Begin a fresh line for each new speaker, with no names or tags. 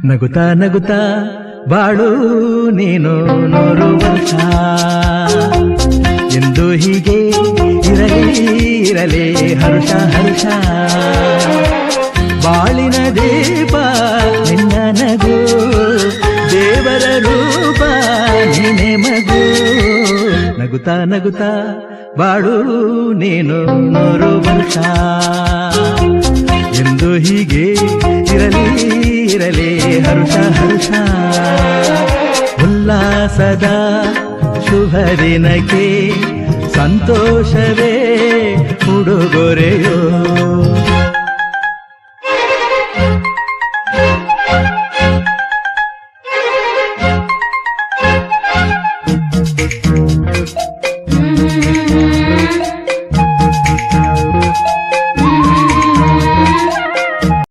ನಗುತ್ತಾ ನಗುತ್ತಾ ಬಾಳು ನೀನು 100 ವರ್ಷ ಎಂದು ಹೀಗೆ ಇರಲಿ ಇರಲಿ ಹರುಷ ಹರುಷ ಬಾಳಿನ ದೀಪ ನಿನ್ನ ನಗು ದೇವರ ರೂಪ ನೀನೆ ಮಗು ನಗುತ್ತಾ ನಗುತ್ತಾ ಬಾಳು ನೀನು 100 ವರ್ಷ ಎಂದು ಹೀಗೆ ಇರಲಿ ಇರಲಿ ಹರುಷ ಹರುಷ ಉಲ್ಲಾಸದ ಶುಭ ದಿನಕ್ಕೆ ಸಂತೋಷವೇ ಉಡುಗೊರೆಯೋ